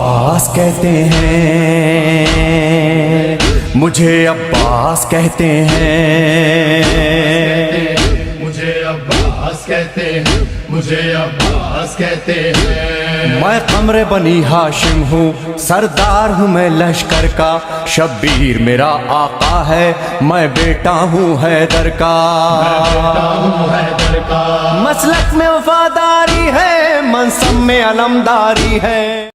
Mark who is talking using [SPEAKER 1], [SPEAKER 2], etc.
[SPEAKER 1] अब्बास कहते हैं, मुझे अब्बास कहते हैं,
[SPEAKER 2] मुझे अब्बास कहते हैं, मुझे अब्बास कहते हैं।
[SPEAKER 1] मैं कमरे बनी हाशिम हूँ, सरदार हूँ मैं लश्कर का, शब्बीर मेरा आका है, मैं बेटा हूँ हैदर का। मसलक में वफादारी है, मनसब में अलमदारी है।